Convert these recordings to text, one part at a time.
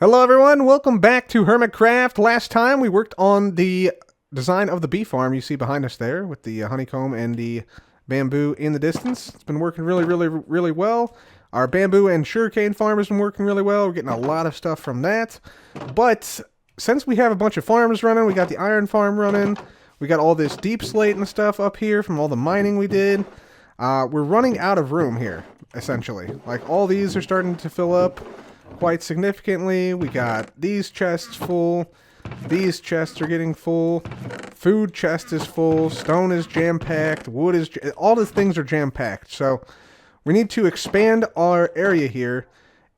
Hello everyone, welcome back to Hermitcraft. Last time we worked on the design of the bee farm you see behind us there with the honeycomb and the bamboo in the distance. It's been working really well. Our bamboo and sugarcane farm has been working really well. We're getting a lot of stuff from that. But since we have a bunch of farms running, we got the iron farm running, we got all this deep slate and stuff up here from all the mining we did. We're running out of room here, essentially. Like all these are starting to fill up quite significantly. We got these chests full. These chests are getting full. Food chest is full. Stone is jam-packed. Wood is... all the things are jam-packed. So we need to expand our area here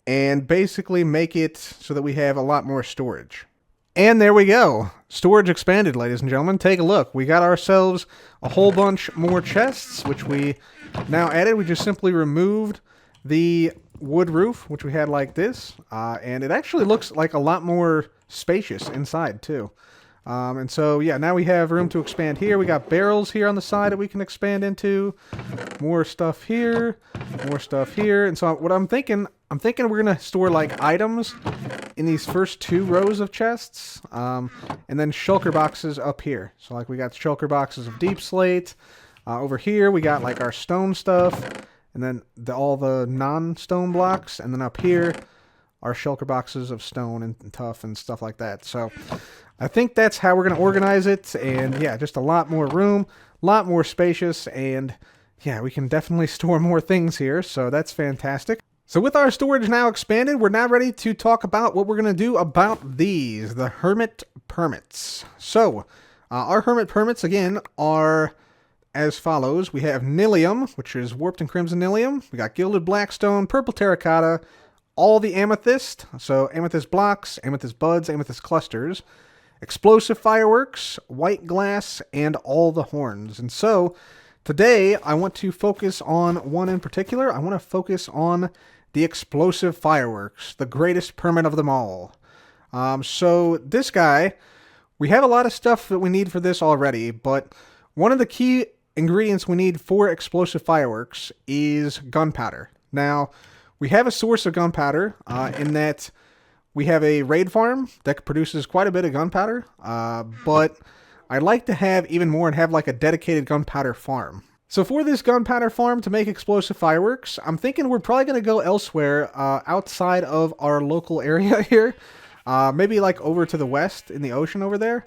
and basically make it so that we have a lot more storage. And there we go. Storage expanded, ladies and gentlemen. Take a look. We got ourselves a whole bunch more chests, which we now added. We just simply removed the wood roof, which we had like this, and it actually looks like a lot more spacious inside too. And so yeah, now we have room to expand here. We got barrels here on the side that we can expand into. More stuff here, more stuff here. And so what I'm thinking we're gonna store like items in these first two rows of chests, and then shulker boxes up here. So like we got shulker boxes of deep slate. Over here we got like our stone stuff. And then all the non-stone blocks. And then up here are shulker boxes of stone and tough and stuff like that. So I think that's how we're going to organize it. And yeah, just a lot more room, a lot more spacious. And yeah, we can definitely store more things here. So that's fantastic. So with our storage now expanded, we're now ready to talk about what we're going to do about these, the Hermit Permits. So our Hermit Permits, again, are as follows. We have Nilium, which is warped and crimson Nilium. We got gilded blackstone, purple terracotta, all the amethyst, so amethyst blocks, amethyst buds, amethyst clusters, explosive fireworks, white glass, and all the horns. And so today I want to focus on one in particular. I want to focus on the explosive fireworks, the greatest permit of them all. So this guy, we have a lot of stuff that we need for this already, but one of the key ingredients we need for explosive fireworks is gunpowder. Now, we have a source of gunpowder in that we have a raid farm that produces quite a bit of gunpowder, but I'd like to have even more and have like a dedicated gunpowder farm. So for this gunpowder farm to make explosive fireworks, I'm thinking we're probably going to go elsewhere outside of our local area here, maybe like over to the west in the ocean over there,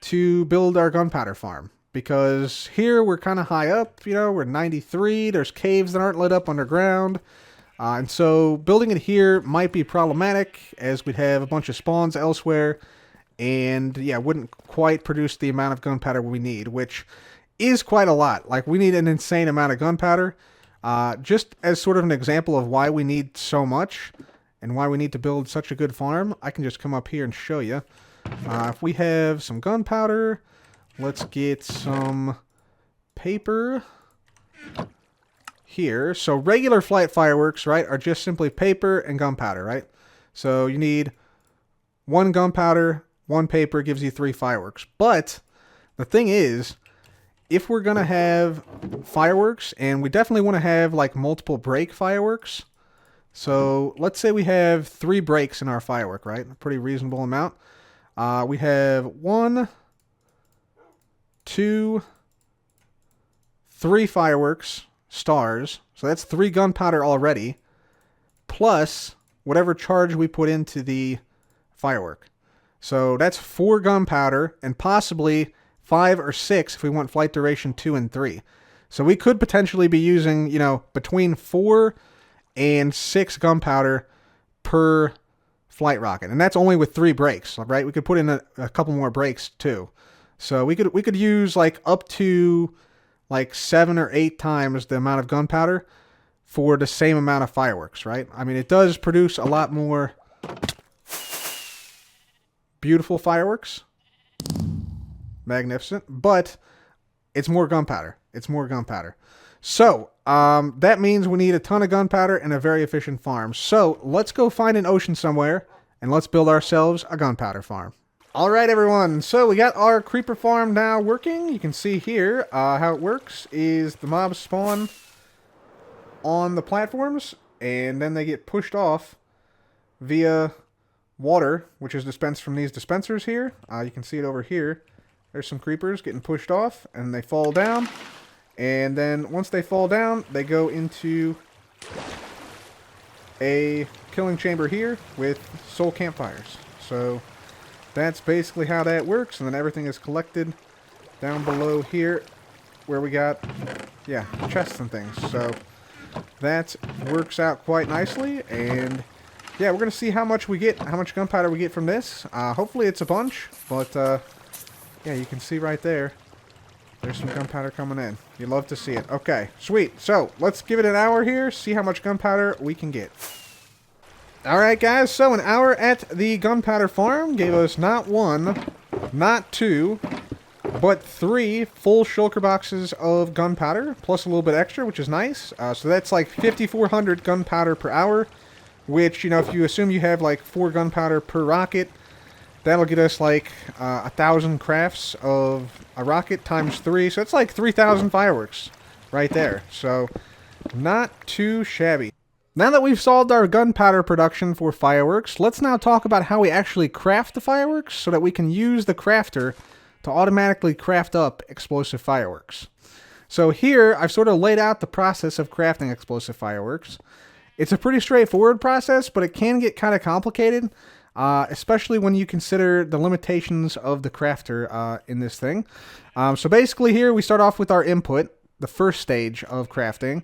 to build our gunpowder farm. Because here we're kind of high up, you know, we're 93, there's caves that aren't lit up underground, and so building it here might be problematic, as we'd have a bunch of spawns elsewhere, and yeah, wouldn't quite produce the amount of gunpowder we need, which is quite a lot. Like, we need an insane amount of gunpowder, just as sort of an example of why we need so much, and why we need to build such a good farm. I can just come up here and show you. If we have some gunpowder, let's get some paper here. So regular flight fireworks, right, are just simply paper and gunpowder, right? So you need one gunpowder, one paper gives you 3 fireworks. But the thing is, if we're going to have fireworks, and we definitely want to have like multiple break fireworks. So let's say we have 3 breaks in our firework, right? A pretty reasonable amount. We have 1, 2, 3 fireworks, stars. So that's 3 gunpowder already, plus whatever charge we put into the firework. So that's 4 gunpowder, and possibly 5 or 6 if we want flight duration 2 and 3. So we could potentially be using, you know, between 4 and 6 gunpowder per flight rocket. And that's only with 3 breaks, right? We could put in a couple more breaks too. So we could use like up to like 7 or 8 times the amount of gunpowder for the same amount of fireworks, right? I mean, it does produce a lot more beautiful fireworks. Magnificent. But it's more gunpowder. It's more gunpowder. So that means we need a ton of gunpowder and a very efficient farm. So let's go find an ocean somewhere and let's build ourselves a gunpowder farm. Alright everyone, so we got our creeper farm now working. You can see here how it works is the mobs spawn on the platforms, and then they get pushed off via water, which is dispensed from these dispensers here. You can see it over here. There's some creepers getting pushed off, and they fall down. And then once they fall down, they go into a killing chamber here with soul campfires. So that's basically how that works. And then everything is collected down below here where we got, yeah, chests and things. So that works out quite nicely. And yeah, we're going to see how much we get, how much gunpowder we get from this. Hopefully it's a bunch, but yeah, you can see right there. There's some gunpowder coming in. You'd love to see it. Okay, sweet. So, let's give it an hour here, see how much gunpowder we can get. Alright guys, so an hour at the gunpowder farm gave us not one, not two, but 3 full shulker boxes of gunpowder, plus a little bit extra, which is nice. So that's like 5,400 gunpowder per hour, which, you know, if you assume you have like 4 gunpowder per rocket, that'll get us like 1,000 crafts of a rocket times 3. So it's like 3,000 fireworks right there. So not too shabby. Now that we've solved our gunpowder production for fireworks, let's now talk about how we actually craft the fireworks so that we can use the crafter to automatically craft up explosive fireworks. So here, I've sort of laid out the process of crafting explosive fireworks. It's a pretty straightforward process, but it can get kind of complicated. Especially when you consider the limitations of the crafter in this thing. So basically here we start off with our input, the first stage of crafting,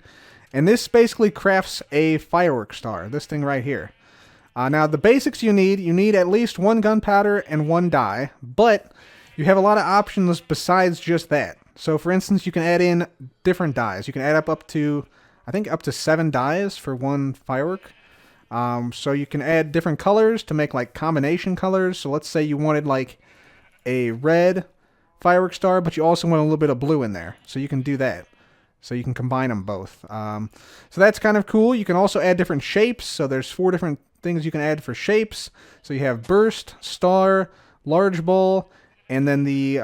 and this basically crafts a firework star, this thing right here. Now the basics you need at least 1 gunpowder and 1 dye, but you have a lot of options besides just that. So for instance, you can add in different dyes. You can add up to, I think up to 7 dyes for 1 firework. So you can add different colors to make like combination colors. So let's say you wanted like a red firework star, but you also want a little bit of blue in there. So you can do that. So you can combine them both. So that's kind of cool. You can also add different shapes. So there's 4 different things you can add for shapes. So you have burst, star, large ball, and then the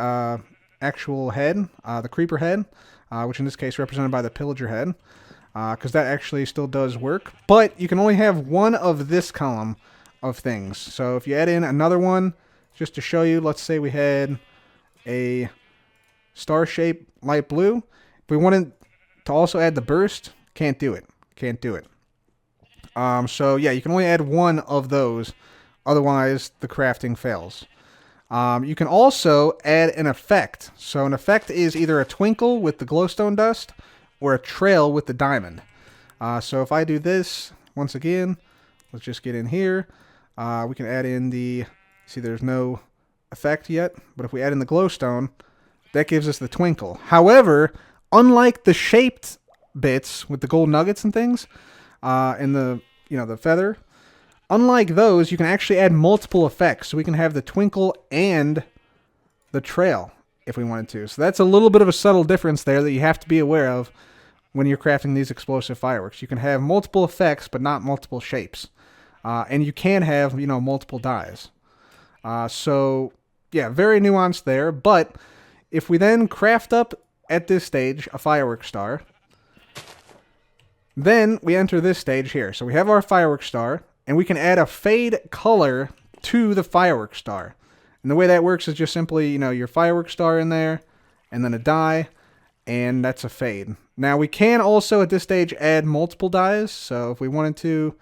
actual head, the creeper head, which in this case represented by the pillager head. Because that actually still does work. But you can only have 1 of this column of things. So if you add in another one, just to show you, let's say we had a star shape light blue. If we wanted to also add the burst, can't do it. Can't do it. So yeah, you can only add 1 of those. Otherwise, the crafting fails. You can also add an effect. So an effect is either a twinkle with the glowstone dust, or a trail with the diamond. So if I do this, once again, let's just get in here. We can add in the, see there's no effect yet, but if we add in the glowstone, that gives us the twinkle. However, unlike the shaped bits with the gold nuggets and things, and the, you know, the feather, unlike those, you can actually add multiple effects. So we can have the twinkle and the trail if we wanted to. So that's a little bit of a subtle difference there that you have to be aware of when you're crafting these explosive fireworks. You can have multiple effects, but not multiple shapes. And you can have, you know, multiple dyes. So, yeah, very nuanced there. But if we then craft up, at this stage, a firework star, then we enter this stage here. So we have our firework star, and we can add a fade color to the firework star. And the way that works is just simply, you know, your firework star in there, and then a dye, and that's a fade. Now, we can also, at this stage, add multiple dyes. So if we wanted to,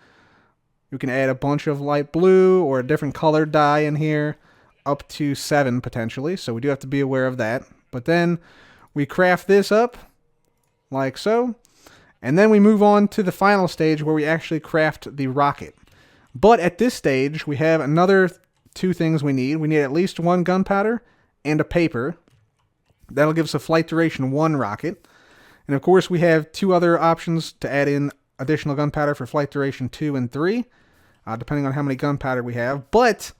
we can add a bunch of light blue or a different colored dye in here, up to 7 potentially. So we do have to be aware of that. But then we craft this up, like so. And then we move on to the final stage where we actually craft the rocket. But at this stage, we have another 2 things we need. We need at least 1 gunpowder and a paper. That'll give us a flight duration 1 rocket. And of course, we have 2 other options to add in additional gunpowder for flight duration 2 and 3, depending on how many gunpowder we have. But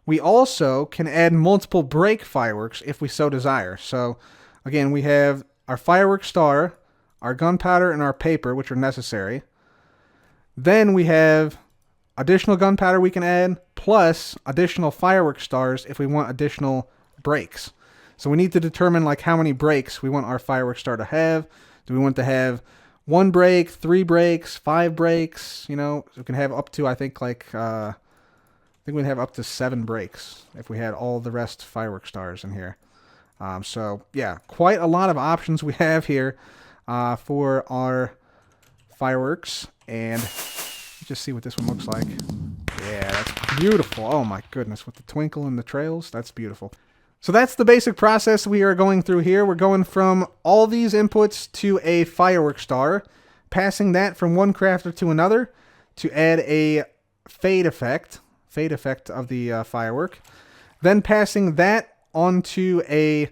we also can add multiple break fireworks if we so desire. So again, we have our firework star, our gunpowder, and our paper, which are necessary. Then we have additional gunpowder we can add, plus additional firework stars if we want additional breaks. So we need to determine like how many breaks we want our firework star to have. Do we want to have 1 break, 3 breaks, 5 breaks? You know, so we can have up to, I think, like think we'd have up to 7 breaks if we had all the rest firework stars in here. So yeah, quite a lot of options we have here for our fireworks. And just see what this one looks like. Yeah, that's beautiful. Oh my goodness, with the twinkle and the trails, that's beautiful. So that's the basic process we are going through here. We're going from all these inputs to a firework star, passing that from one crafter to another to add a fade effect of the firework. Then passing that onto a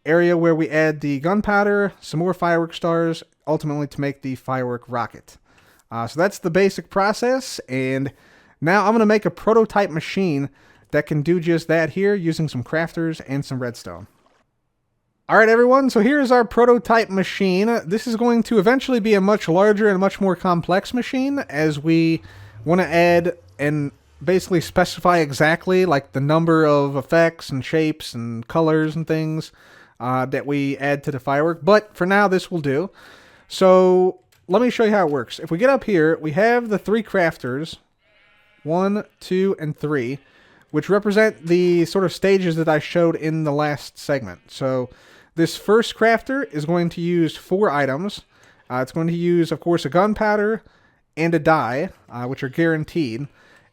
area where we add the gunpowder, some more firework stars, ultimately to make the firework rocket. So that's the basic process, and now I'm going to make a prototype machine that can do just that here using some crafters and some redstone. Alright everyone, so here's our prototype machine. This is going to eventually be a much larger and much more complex machine as we want to add and basically specify exactly like the number of effects and shapes and colors and things that we add to the firework. But for now this will do. So let me show you how it works. If we get up here, we have the 3 crafters, 1, 2, and 3, which represent the sort of stages that I showed in the last segment. So this first crafter is going to use 4 items. It's going to use, of course, a gunpowder and a dye, which are guaranteed.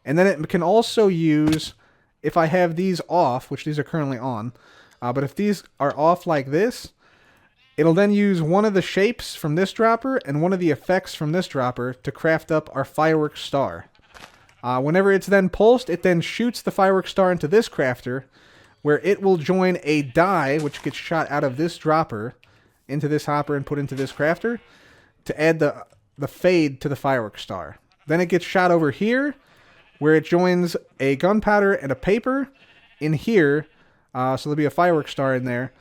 And then it can also use, if I have these off, which these are currently on, but if these are off like this, it'll then use one of the shapes from this dropper and one of the effects from this dropper to craft up our firework star. Whenever it's then pulsed, it then shoots the firework star into this crafter, where it will join a die, which gets shot out of this dropper, into this hopper and put into this crafter, to add the fade to the firework star. Then it gets shot over here, where it joins a gunpowder and a paper in here, so there'll be a firework star in there,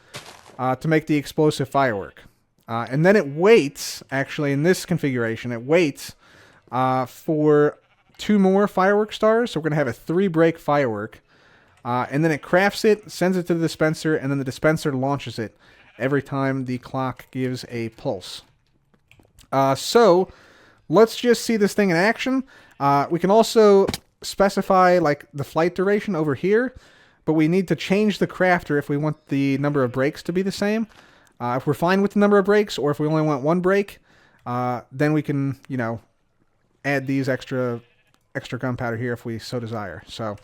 to make the explosive firework. And then it waits, actually in this configuration, it waits for 2 more firework stars. So we're going to have a 3-break firework. And then it crafts it, sends it to the dispenser, and then the dispenser launches it every time the clock gives a pulse. So let's just see this thing in action. We can also specify like the flight duration over here, but we need to change the crafter if we want the number of breaks to be the same. If we're fine with the number of breaks, or if we only want 1 break, then we can, you know, add these extra gunpowder here if we so desire. So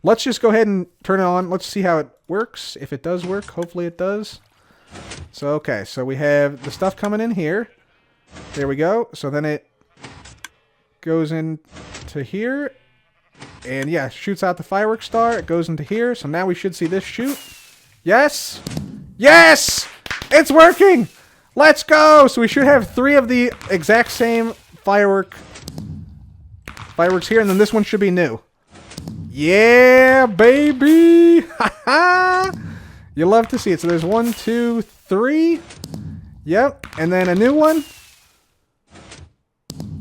let's just go ahead and turn it on. Let's see how it works. If it does work, hopefully it does. So okay, so we have the stuff coming in here. There we go. So then it goes into here. And yeah, shoots out the firework star. It goes into here. So now we should see this shoot. Yes! Yes! It's working! Let's go! So we should have 3 of the exact same fireworks here. And then this one should be new. Yeah, baby! Ha-ha! You love to see it. So there's 1, 2, 3. Yep. And then a new one.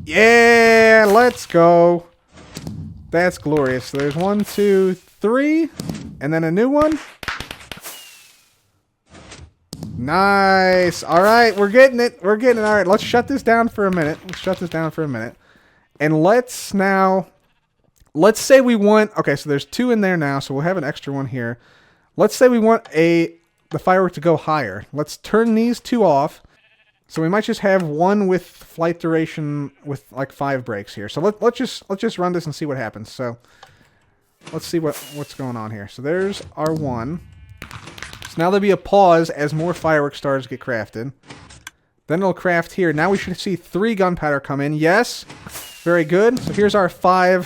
Yeah! Let's go! That's glorious. So there's 1, 2, 3, and then a new one. Nice. All right, we're getting it. We're getting it. All right, let's shut this down for a minute. And let's say we want, okay, so there's 2 in there now, so we'll have an extra one here. Let's say we want the firework to go higher. Let's turn these 2 off. So we might just have 1 with flight duration with like 5 breaks here. So let's just run this and see what happens. So let's see what's going on here. So there's our 1. So now there'll be a pause as more firework stars get crafted. Then it'll craft here. Now we should see 3 gunpowder come in. Yes, very good. So here's our 5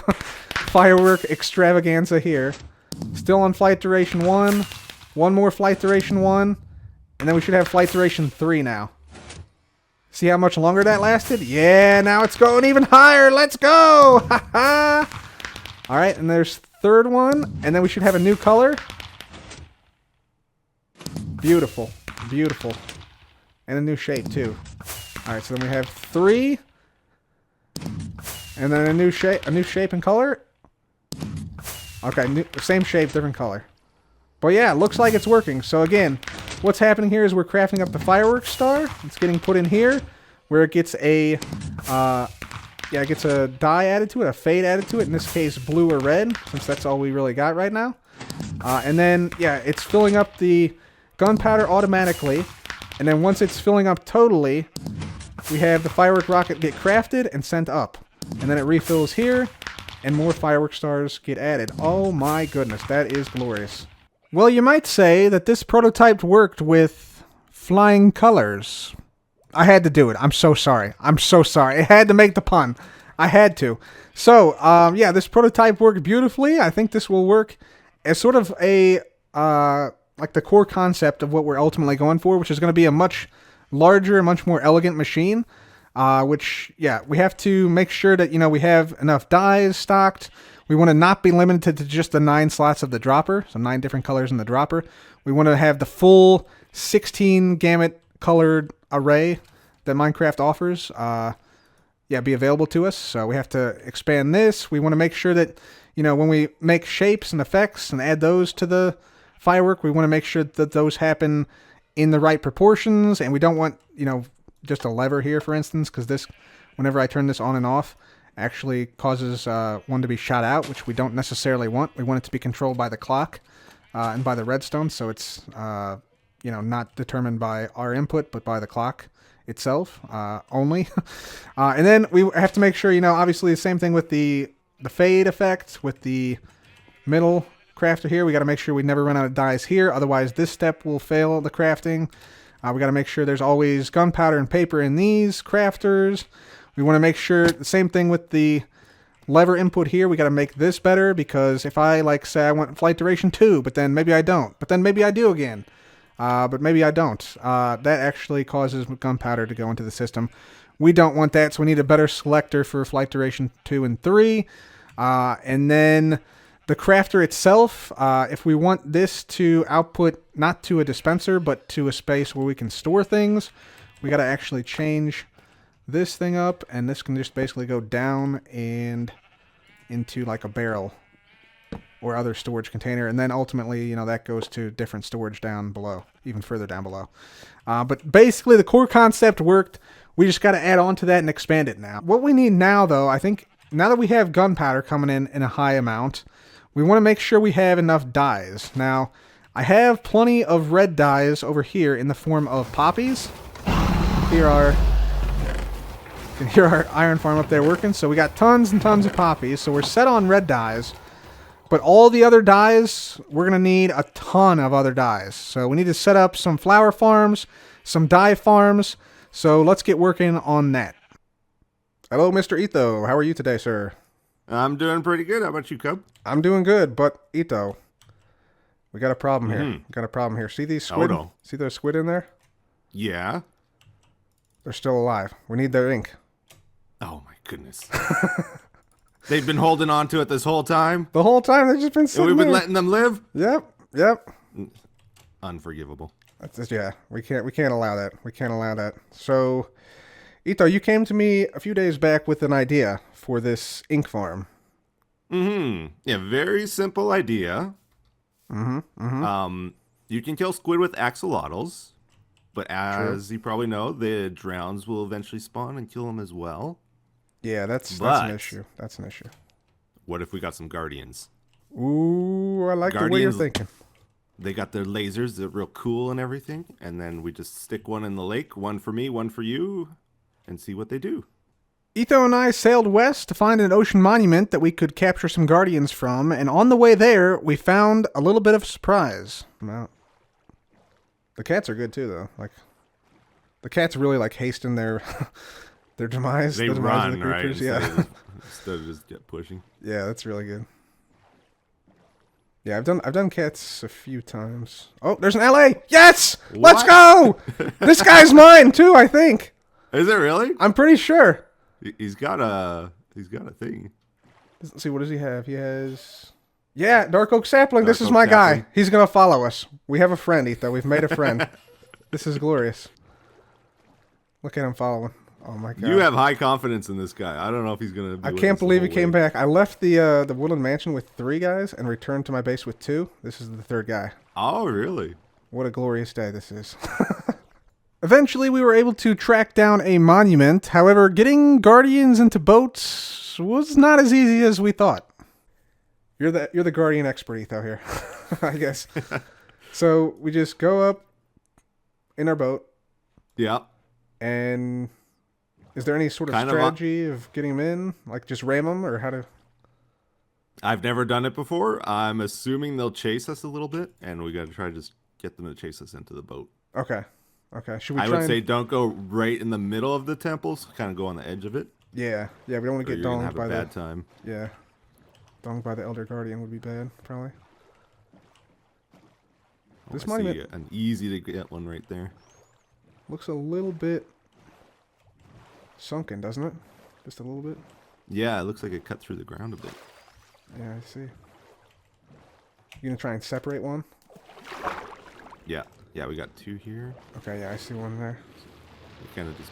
firework extravaganza here. Still on flight duration 1. 1 more flight duration 1, and then we should have flight duration 3 now. See how much longer that lasted? Yeah, now it's going even higher. Let's go! Ha-ha! All right, and there's 3rd one, and then we should have a new color. Beautiful, beautiful. And a new shape, too. All right, so then we have 3. And then a new shape and color. Okay, same shape, different color. But yeah, it looks like it's working. So again, what's happening here is we're crafting up the fireworks star. It's getting put in here, where it gets a yeah, it gets a dye added to it, a fade added to it. In this case, blue or red, since that's all we really got right now. And then, yeah, it's filling up the gunpowder automatically. And then once it's filling up totally, we have the firework rocket get crafted and sent up. And then it refills here, and more firework stars get added. Oh my goodness, that is glorious. Well, you might say that this prototype worked with flying colors. I had to do it. I'm so sorry. I'm so sorry. I had to make the pun. I had to. So, yeah, this prototype worked beautifully. I think this will work as sort of a, like the core concept of what we're ultimately going for, which is going to be a much larger, much more elegant machine. Which, yeah, we have to make sure that, you know, we have enough dyes stocked. We want to not be limited to just the 9 slots of the dropper, so 9 different colors in the dropper. We want to have the full 16 gamut colored array that Minecraft offers, yeah, be available to us. So we have to expand this. We want to make sure that, you know, when we make shapes and effects and add those to the firework, we want to make sure that those happen in the right proportions, and we don't want, you know, just a lever here, for instance, because this, whenever I turn this on and off, actually causes one to be shot out, which we don't necessarily want. We want it to be controlled by the clock and by the redstone, so it's you know, not determined by our input, but by the clock itself only. And then we have to make sure, you know, obviously the same thing with the fade effect, with the middle crafter here. We got to make sure we never run out of dyes here, otherwise this step will fail the crafting. We got to make sure there's always gunpowder and paper in these crafters. We want to make sure, the same thing with the lever input here, we got to make this better, because if I, like, say I want flight duration 2, but then maybe I don't, but then maybe I do again, but maybe I don't, that actually causes gunpowder to go into the system. We don't want that, so we need a better selector for flight duration 2 and 3. And then the crafter itself, if we want this to output not to a dispenser, but to a space where we can store things, we got to actually change this thing up, and this can just basically go down and into like a barrel or other storage container, and then ultimately, you know, that goes to different storage down below, even further down below. But basically, the core concept worked. We just got to add on to that and expand it now. What we need now, though, I think, now that we have gunpowder coming in a high amount, we want to make sure we have enough dyes. Now, I have plenty of red dyes over here in the form of poppies. Here are... You can hear our iron farm up there working. So we got tons and tons of poppies. So we're set on red dyes. But all the other dyes, we're going to need a ton of other dyes. So we need to set up some flower farms, some dye farms. So let's get working on that. Hello, Mr. Etho. How are you today, sir? I'm doing pretty good. How about you, Cub? I'm doing good, but Etho, we got a problem here. We got a problem here. See these squid? Oh, no. See those squid in there? Yeah. They're still alive. We need their ink. Oh, my goodness. They've been holding on to it this whole time? The whole time they've just been sitting And we've been there. letting them live? Yep. Unforgivable. That's just, yeah, we can't allow that. We can't allow that. So, Etho, you came to me a few days back with an idea for this ink farm. Yeah, very simple idea. You can kill squid with axolotls, but as you probably know, the drowns will eventually spawn and kill them as well. Yeah, that's an issue. That's an issue. What if we got some guardians? Ooh, I like the way you're thinking. They got their lasers, they're real cool and everything, and then we just stick one in the lake, one for me, one for you, and see what they do. Etho and I sailed west to find an ocean monument that we could capture some guardians from, and on the way there, we found a little bit of a surprise. Well, the cats are good too, though. Like, the cats really like hasten their their demise. They run, of the creepers. Right? Yeah, instead of just get pushing. Yeah, that's really good. Yeah, I've done cats a few times. Oh, there's an LA. Yes, what? Let's go. This guy's mine too, I think. Is it really? I'm pretty sure. He's got a thing. Let's see, what does he have? He has... Yeah, Dark Oak Sapling. This is my guy. He's going to follow us. We have a friend, Etho. We've made a friend. This is glorious. Look at him following. Oh, my God. You have high confidence in this guy. I don't know if he's going to... I can't believe he came back. I left the Woodland Mansion with 3 guys and returned to my base with 2. This is the 3rd guy. Oh, really? What a glorious day this is. Eventually, we were able to track down a monument. However, getting guardians into boats was not as easy as we thought. You're the guardian expert, Etho, here, I guess. So we just go up in our boat. Yeah. And is there any sort of strategy of getting them in? Like just ram them, or how to? I've never done it before. I'm assuming they'll chase us a little bit, and we got to try to just get them to chase us into the boat. Okay. Should we? I would say don't go right in the middle of the temples. Kind of go on the edge of it. Yeah. We don't want to get donged by bad time. Yeah. Donged by the Elder Guardian would be bad, probably. This monument an easy to get one right there. Looks a little bit sunken, doesn't it? Just a little bit. Yeah, it looks like it cut through the ground a bit. Yeah, I see. You gonna try and separate one? Yeah, we got 2 here. Okay, yeah, I see one there. We kind of just.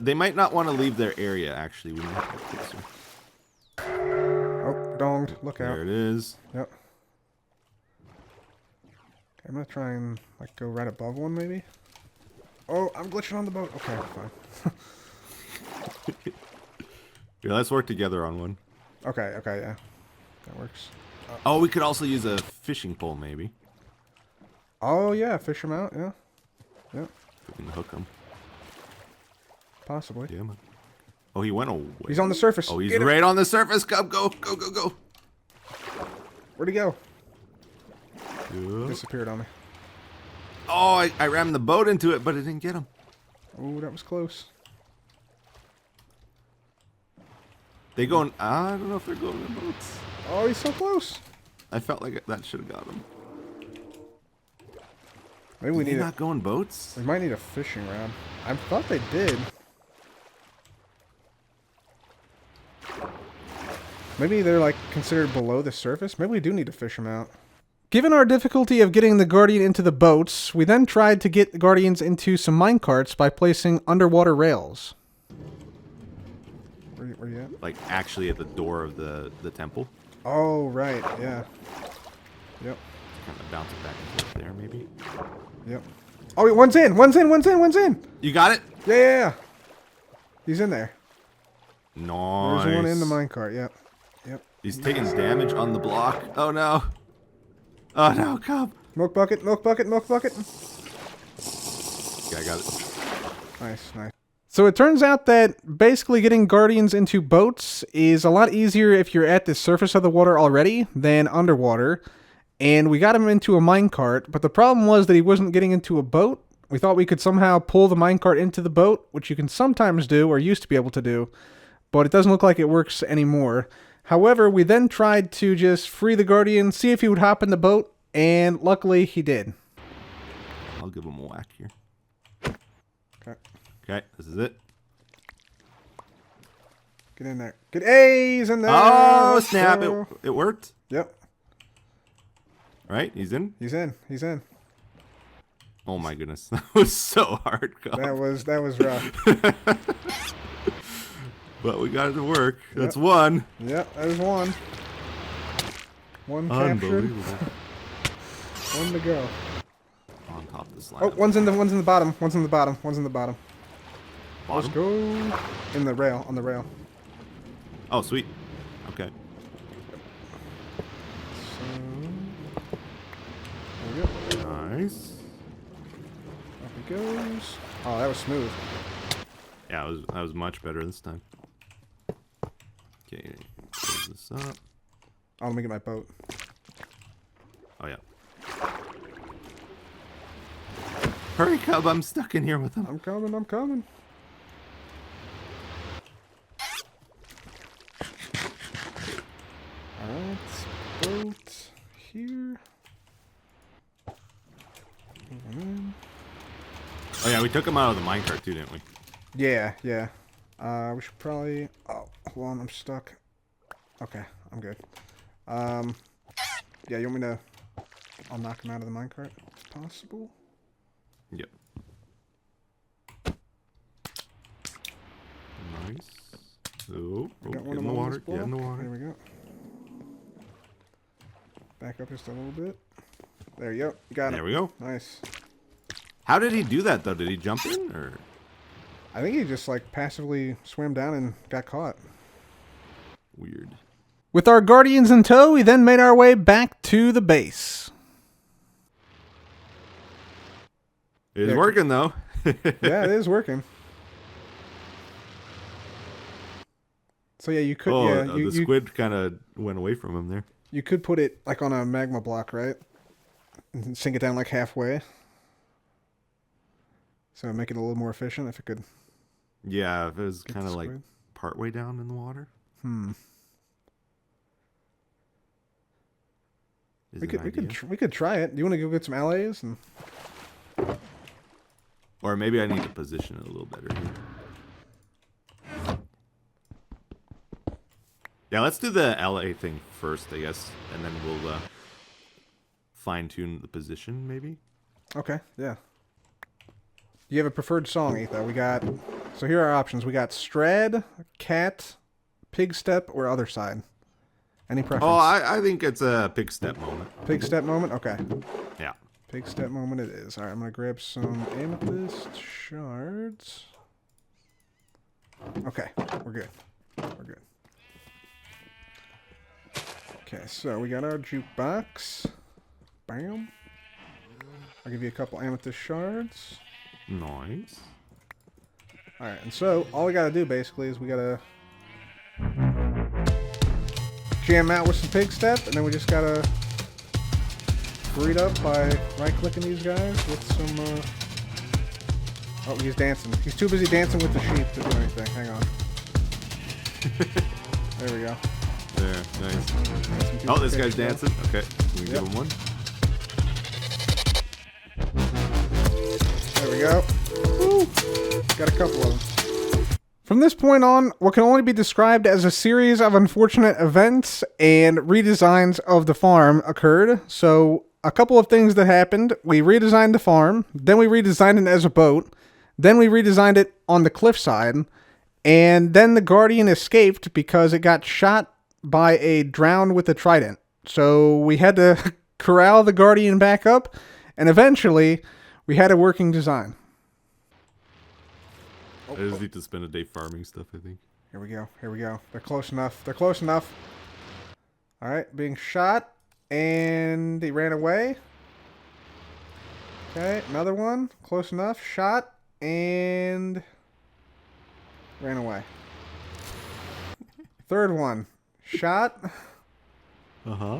They might not want to leave their area. Actually, we might have to get closer. Oh, donged! Look out! There it is. Yep. Okay, I'm gonna try and like go right above one, maybe. Oh, I'm glitching on the boat. Okay, fine. Yeah, let's work together on one. Okay, yeah. That works. Oh, we could also use a fishing pole, maybe. Oh, yeah, fish him out, yeah. Yep. We can hook him. Possibly. Yeah, man. Oh, he went away. He's on the surface. Oh, he's right on the surface. Come, go. Where'd he go? Good. Disappeared on me. Oh, I rammed the boat into it, but it didn't get him. Oh, that was close. They going? I don't know if they're going in boats. Oh, he's so close. I felt like that should have got him. Maybe we need not going boats. We might need a fishing rod. I thought they did. Maybe they're like considered below the surface. Maybe we do need to fish them out. Given our difficulty of getting the Guardian into the boats, we then tried to get the Guardians into some minecarts by placing underwater rails. Where you at? Like actually at the door of the temple. Oh, right, yeah. Yep. Kind of bounce it back and forth there, maybe. Yep. Oh, wait, one's in! You got it? Yeah. He's in there. Nice. There's one in the minecart, yep. He's taking damage on the block. Oh, no. Oh, no, come. Milk bucket. Yeah, I got it. Nice. So it turns out that basically getting Guardians into boats is a lot easier if you're at the surface of the water already than underwater. And we got him into a minecart, but the problem was that he wasn't getting into a boat. We thought we could somehow pull the minecart into the boat, which you can sometimes do, or used to be able to do, but it doesn't look like it works anymore. However, we then tried to just free the Guardian, see if he would hop in the boat, and luckily he did. I'll give him a whack here. Okay, this is it. Get in there. He's in there! Oh, snap! It worked? Yep. Right? He's in? He's in. Oh my goodness. That was so hard. God. That was rough. But we got it to work. Yep. That's one. Yep, that was one. One captured. One to go. On top of the slab. Oh, one's in the bottom. Bottom? Let's go. On the rail. Oh, sweet. Okay. There we go. Nice. Up he goes. Oh, that was smooth. Yeah, that was much better this time. Okay, close this up. Oh, let me get my boat. Oh, yeah. Hurry, Cub, I'm stuck in here with him. I'm coming. Alright, boat here. Oh, yeah, we took him out of the minecart, too, didn't we? Yeah. We should probably... Oh, hold on, I'm stuck. Okay, I'm good. Yeah, you want me to... I'll knock him out of the minecart, if possible. Yep. Nice. Oh, get in the water. Get in the water. There we go. Back up just a little bit. There you go. You got him. There we go. Nice. How did he do that, though? Did he jump in, or? I think he just, like, passively swam down and got caught. Weird. With our guardians in tow, we then made our way back to the base. It's working, though. Yeah, it is working. So yeah, you could. Oh, yeah, the squid kind of went away from him there. You could put it like on a magma block, right? And sink it down like halfway. So make it a little more efficient if it could. Yeah, if it was kind of like partway down in the water. We could try it. Do you want to go get some alloys and? Or maybe I need to position it a little better here. Yeah, let's do the LA thing first, I guess, and then we'll fine-tune the position, maybe. Okay, yeah. Do you have a preferred song, Etho? So here are our options. We got Strad, Cat, Pig Step, or Other Side. Any preference? Oh, I think it's a pig step moment. Pig Step moment? Okay. Yeah. Pig Step moment it is. Alright, I'm going to grab some amethyst shards. Okay, we're good. We're good. Okay, so we got our jukebox. Bam. I'll give you a couple amethyst shards. Nice. Alright, and so all we gotta do basically is we gotta jam out with some pig step, and then we just gotta breed up by right-clicking these guys with some, Oh, he's dancing. He's too busy dancing with the sheep to do anything. Hang on. There we go. There, nice. Oh, this guy's dancing. Okay, we can give him one. There we go. Woo. Got a couple of them. From this point on, what can only be described as a series of unfortunate events and redesigns of the farm occurred. So, a couple of things that happened. We redesigned the farm, then we redesigned it as a boat, then we redesigned it on the cliffside, and then the Guardian escaped because it got shot by a drowned with a trident. So we had to corral the Guardian back up, and eventually we had a working design. I just need to spend a day farming stuff, I think. Here we go. Here we go. They're close enough. They're close enough. All right, being shot, and he ran away. Okay, another one. Close enough. Shot, and ran away. Third one. Shot. Uh-huh.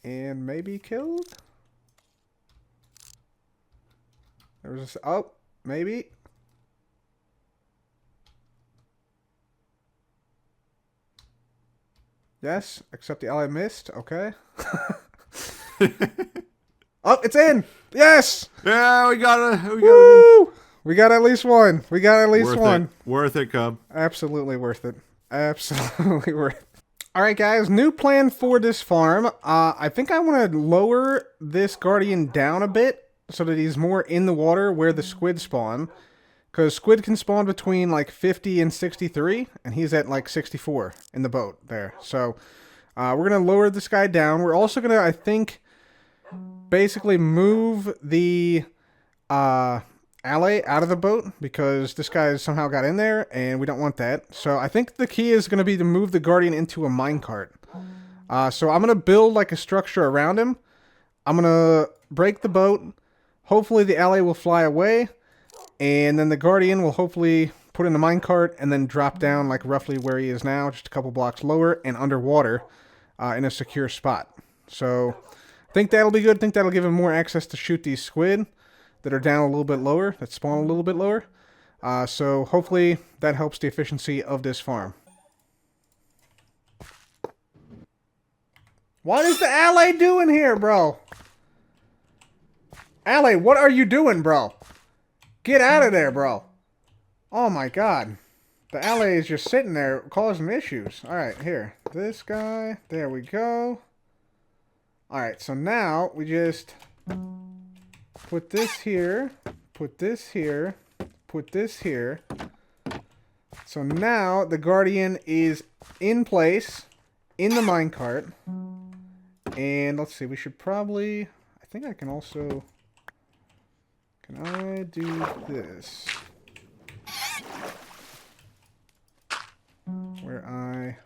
And maybe killed? There was a... Oh, maybe. Yes, except the ally missed. Okay. Oh, it's in! Yes! Yeah, we got it. Woo! We got at least one. We got at least one. Worth it, Cub. Absolutely worth it. Absolutely worth it. Alright guys, new plan for this farm. I think I want to lower this Guardian down a bit so that he's more in the water where the squid spawn. Because squid can spawn between like 50 and 63, and he's at like 64 in the boat there. So we're going to lower this guy down. We're also going to, I think, basically move the ally out of the boat because this guy somehow got in there and we don't want that. So I think the key is going to be to move the Guardian into a minecart. So I'm going to build like a structure around him. I'm going to break the boat. Hopefully the ally will fly away. And then the Guardian will hopefully put in the minecart and then drop down like roughly where he is now, just a couple blocks lower and underwater in a secure spot. So I think that'll be good. I think that'll give him more access to shoot these squid that are down a little bit lower, that spawn a little bit lower. So hopefully that helps the efficiency of this farm. What is the ally doing here, bro? Ally, what are you doing, bro? Get out of there, bro. Oh my god. The ally is just sitting there causing issues. Alright, here. This guy. There we go. Alright, so now we just put this here. Put this here. Put this here. So now the Guardian is in place in the minecart. And let's see, we should probably... think I can also... Can I do this? Where I...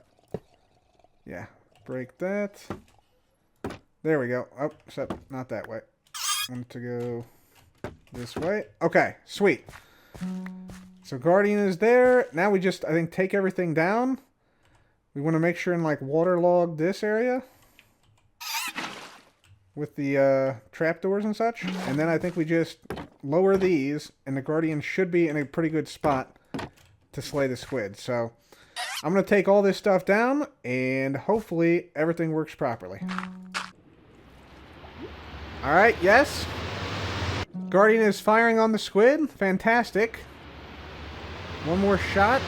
Yeah, break that. There we go. Oh, except not that way. I want it to go this way. Okay, sweet. So Guardian is there. Now we just, I think, take everything down. We want to make sure and, like, waterlog this area with the trapdoors and such. And then I think we just lower these, and the Guardian should be in a pretty good spot to slay the squid. So I'm going to take all this stuff down, and hopefully everything works properly. Alright, yes. Guardian is firing on the squid. Fantastic. One more shot.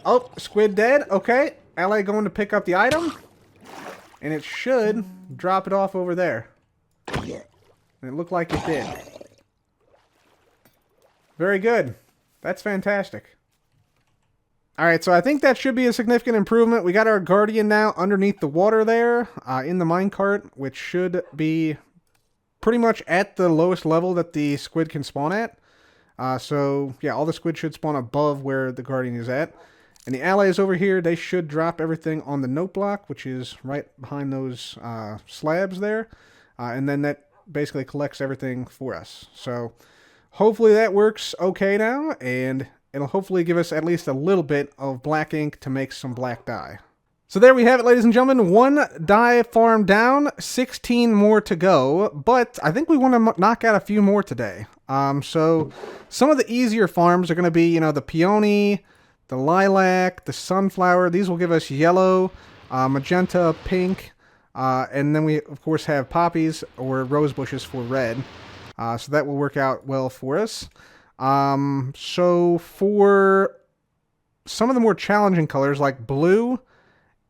Oh, squid dead. Okay. Ally going to pick up the item. And it should drop it off over there. And it looked like it did. Very good. That's fantastic. Alright, so I think that should be a significant improvement. We got our Guardian now underneath the water there, in the minecart, which should be pretty much at the lowest level that the squid can spawn at. So, yeah, all the squid should spawn above where the Guardian is at. And the allies over here, they should drop everything on the note block, which is right behind those slabs there. And then that basically collects everything for us. So, hopefully that works okay now, and it'll hopefully give us at least a little bit of black ink to make some black dye. So there we have it, ladies and gentlemen. 1 dye farm down, 16 more to go, but I think we want to knock out a few more today. So some of the easier farms are going to be, you know, the peony, the lilac, the sunflower. These will give us yellow, magenta, pink, and then we, of course, have poppies or rose bushes for red. So that will work out well for us. So for some of the more challenging colors like blue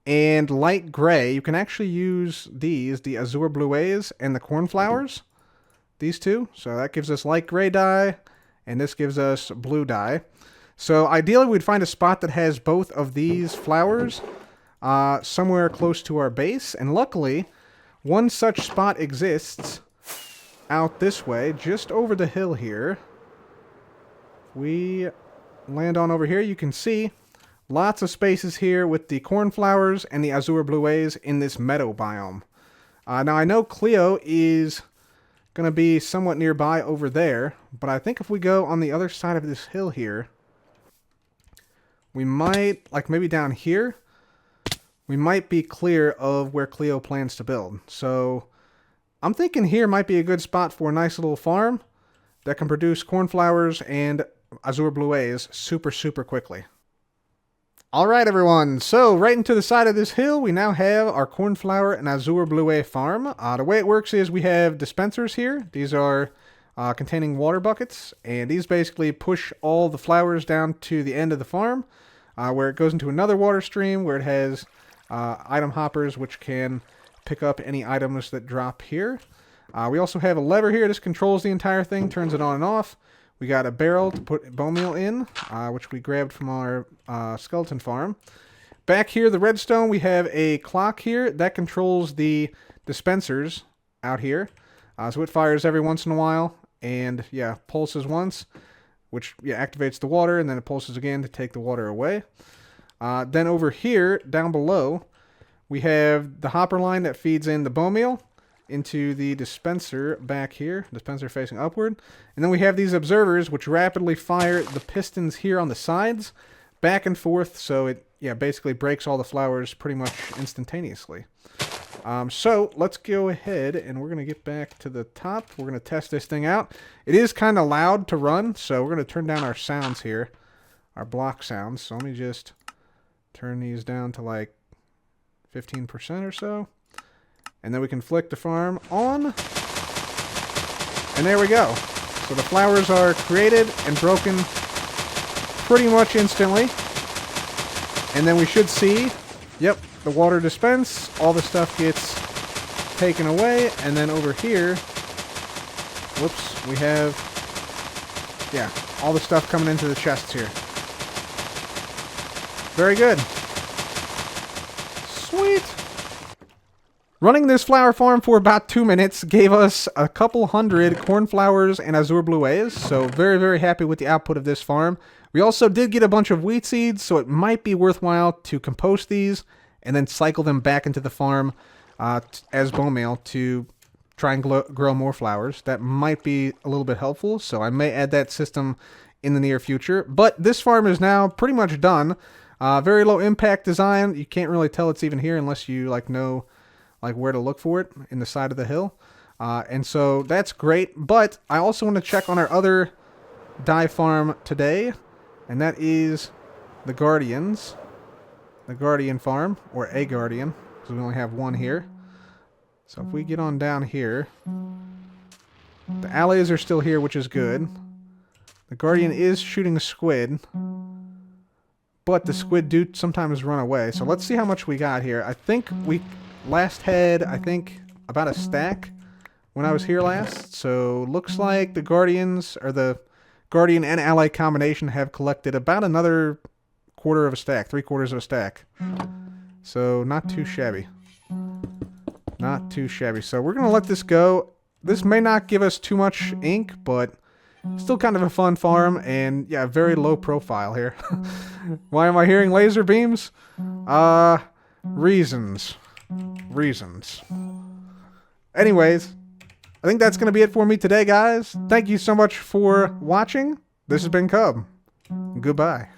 and light gray, you can actually use these, the azure bluets and the cornflowers, these two. So that gives us light gray dye, and this gives us blue dye. So ideally we'd find a spot that has both of these flowers somewhere close to our base, and luckily one such spot exists out this way, just over the hill here. We land on over here, you can see lots of spaces here with the cornflowers and the azure bluets in this meadow biome. Now I know Cleo is going to be somewhat nearby over there, but I think if we go on the other side of this hill here, we might, like maybe down here, we might be clear of where Cleo plans to build. So I'm thinking here might be a good spot for a nice little farm that can produce cornflowers and azure bluets super quickly. Alright everyone, so right into the side of this hill we now have our cornflower and azure bluet farm. The way it works is we have dispensers here. These are containing water buckets, and these basically push all the flowers down to the end of the farm, where it goes into another water stream where it has item hoppers which can pick up any items that drop here. We also have a lever here. This controls the entire thing, turns it on and off. We got a barrel to put bone meal in, which we grabbed from our skeleton farm. Back here, the redstone, we have a clock here. That controls the dispensers out here. So it fires every once in a while, and yeah, pulses once, which activates the water, and then it pulses again to take the water away. Then over here, down below, we have the hopper line that feeds in the bone meal into the dispenser back here, dispenser facing upward. And then we have these observers which rapidly fire the pistons here on the sides back and forth, so it basically breaks all the flowers pretty much instantaneously. So let's go ahead and we're going to get back to the top. We're going to test this thing out. It is kind of loud to run, so we're going to turn down our sounds here, our block sounds. So let me just turn these down to like 15% or so. And then we can flick the farm on. And there we go. So the flowers are created and broken pretty much instantly. And then we should see, yep, the water dispense. All the stuff gets taken away. And then over here, whoops, we have, all the stuff coming into the chests here. Very good. Sweet. Running this flower farm for about 2 minutes gave us a couple hundred cornflowers and azure bluets, so very, very happy with the output of this farm. We also did get a bunch of wheat seeds, so it might be worthwhile to compost these and then cycle them back into the farm as bone meal to try and grow more flowers. That might be a little bit helpful, so I may add that system in the near future. But this farm is now pretty much done. Very low impact design. You can't really tell it's even here unless you know where to look for it in the side of the hill. And so that's great. But I also want to check on our other dye farm today, and that is the Guardians. The Guardian farm, or a Guardian, because we only have one here. So if we get on down here, the allies are still here, which is good. The Guardian is shooting a squid, but the squid do sometimes run away. So let's see how much we got here. I think we last had, about a stack when I was here last. So looks like the Guardians, or the Guardian and ally combination, have collected about another quarter of a stack, 3/4 of a stack. So not too shabby. Not too shabby. So we're going to let this go. This may not give us too much ink, but still kind of a fun farm, and yeah, very low profile here. Why am I hearing laser beams? Reasons. Anyways, I think that's going to be it for me today, guys. Thank you so much for watching. This has been Cub. Goodbye.